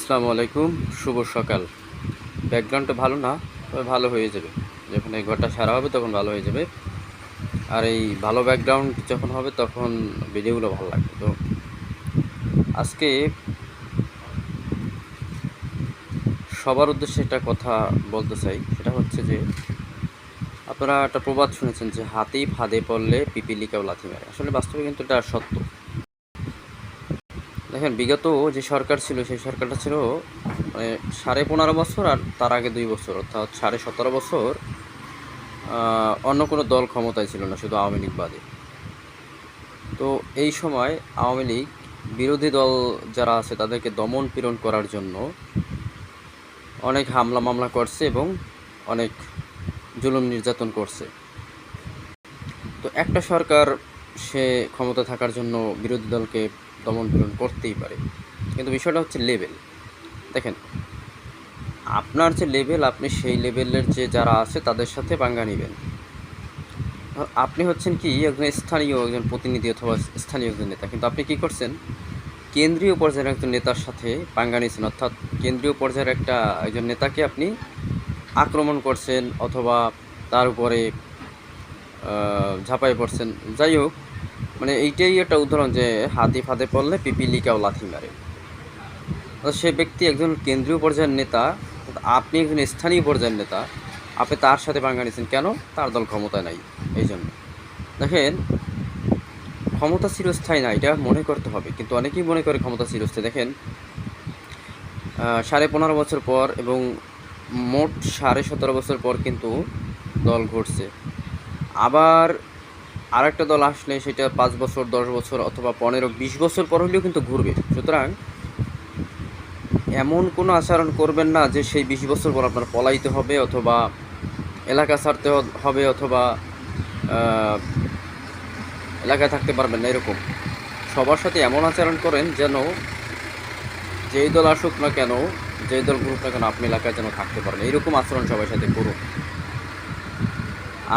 আসসালামু আলাইকুম, শুভ সকাল। ব্যাকগ্রাউন্ডটা ভালো না, তবে ভালো হয়ে যাবে। যখন এই ঘরটা সারা হবে তখন ভালো হয়ে যাবে। আর এই ভালো ব্যাকগ্রাউন্ড যখন হবে তখন ভিডিওগুলো ভালো লাগবে। তো আজকে সবার উদ্দেশ্যে একটা কথা বলতে চাই, সেটা হচ্ছে যে আপনারা একটা প্রবাদ শুনেছেন যে হাতি ফাঁদে পড়লে পিপিলিকাও লাথি মারে। আসলে বাস্তবে কিন্তু এটা সত্য। দেখেন, বিগত যে সরকার ছিল সেই সরকারটা ছিল মানে 15.5 বছর, আর তার আগে 2 বছর অর্থাৎ 17.5 বছর অন্য কোনো দল ক্ষমতায় ছিল না, শুধু আওয়ামী লীগ বাদে। তো এই সময় আওয়ামী লীগ বিরোধী দল যারা আছে তাদেরকে দমন পীড়ন করার জন্য অনেক হামলা মামলা করছে এবং অনেক জুলুম নির্যাতন করছে। তো একটা সরকার সে ক্ষমতা থাকার জন্য বিরোধী দলকে দমন পীড়ন করতেই পারে, কিন্তু বিষয়টা হচ্ছে লেভেল। দেখেন, আপনার যে লেভেল, আপনি সেই লেভেলের যে যারা আছে তাদের সাথে পাঙ্গা নেবেন। আপনি হচ্ছেন কি একজন স্থানীয় একজন প্রতিনিধি অথবা স্থানীয় একজন নেতা, কিন্তু আপনি কি করছেন, কেন্দ্রীয় পর্যায়ের একজন নেতার সাথে পাঙ্গা নিয়েছেন, অর্থাৎ কেন্দ্রীয় পর্যায়ের একজন নেতাকে আপনি আক্রমণ করছেন অথবা তার উপরে ঝাঁপাই পড়ছেন। যাই হোক, মানে এইটাই একটা উদাহরণ যে হাতি ফাঁদে পড়লে পিপিলিকাও লাথি মারে। সে ব্যক্তি একজন কেন্দ্রীয় পর্যায়ের নেতা, আপনি একজন স্থানীয় পর্যায়ের নেতা, আপনি তার সাথে পাঙ্গা নিয়েছেন কেন? তার দল ক্ষমতায় নাই, এই জন্য। দেখেন, ক্ষমতা চিরস্থায়ী না, এটা মনে করতে হবে, কিন্তু অনেকেই মনে করে ক্ষমতা চিরস্থায়ী। দেখেন, 15.5 বছর পর এবং মোট 17.5 বছর পর কিন্তু দল ঘটছে। আবার আরেকটা দল আসলে সেটা 5 বছর, 10 বছর অথবা 15-20 বছর পর হলেও কিন্তু ঘুরবে। সুতরাং এমন কোনো আচরণ করবেন না যে সেই 20 বছর পর আপনার পলাইতে হবে অথবা এলাকা ছাড়তে হবে অথবা এলাকায় থাকতে পারবেন না, এরকম। সবার সাথে এমন আচরণ করেন যেন যেই দল আসুক না কেন, যেই দল ঘুরুক না কেন, আপনি এলাকায় যেন থাকতে পারেন, এইরকম আচরণ সবার সাথে করুন।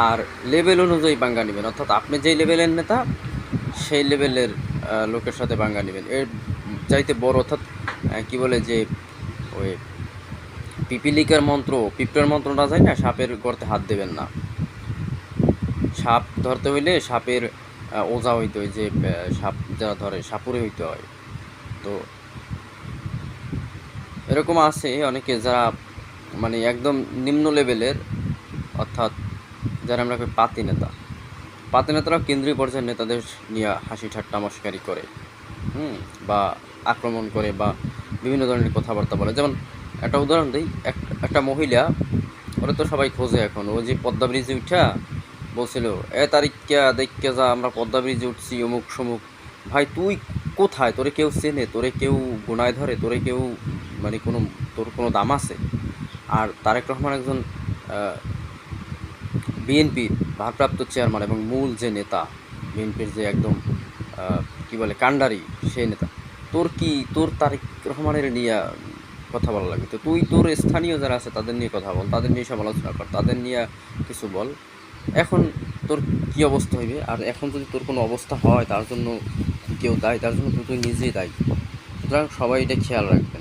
আর লেভেল অনুযায়ী পাঙ্গা নেবেন, অর্থাৎ আপনি যেই লেভেলের নেতা সেই লেভেলের লোকের সাথে পাঙ্গা নেবেন। এর চাইতে বড়, অর্থাৎ কি বলে যে ওই পিপিলিকার মন্ত্র, পিঁপড়ার মন্ত্র না যায় না, সাপের গর্তে হাত দেবেন না। সাপ ধরতে হইলে সাপের ওজা হইতে হয়, যে সাপ যারা ধরে সাপুরে হইতে হয়। তো এরকম আছে অনেকে যারা মানে একদম নিম্ন লেভেলের, অর্থাৎ যারা আমরা পাতি নেতা। পাতি নেতারা কেন্দ্রীয় পর্যায়ের নেতাদের নিয়ে হাসি ঠাট্টা মস্কারি করে, বা আক্রমণ করে বা বিভিন্ন ধরনের কথাবার্তা বলে। যেমন একটা উদাহরণ দিই, একটা মহিলা, ওরা তো সবাই খোঁজে এখন, ও যে পদ্মা ব্রিজে উঠা বলছিল, তারিখা দেখা যা আমরা পদ্মা ব্রিজে উঠছি অমুক সমুক। ভাই, তুই কোথায়? তোরে কেউ চেনে? তোরে কেউ গোনায় ধরে? তোরে কেউ মানে তোর কোনো দাম আছে? আর তারেক রহমান একজন বিএনপির ভারপ্রাপ্ত চেয়ারম্যান এবং মূল যে নেতা, বিএনপির যে একদম কি বলে কাণ্ডারি, সেই নেতা। তোর তারেক রহমানের নিয়ে কথা বলা লাগে? তো তুই তোর স্থানীয় যারা আছে তাদের নিয়ে কথা বল, তাদের নিয়ে সমালোচনা কর, তাদের নিয়ে কিছু বল। এখন তোর কী অবস্থা হইবে? আর এখন যদি তোর কোনো অবস্থা হয়, তার জন্য কেউ দায়ী? তার জন্য তুই নিজেই দায়ী। সুতরাং সবাই এটা খেয়াল রাখবেন।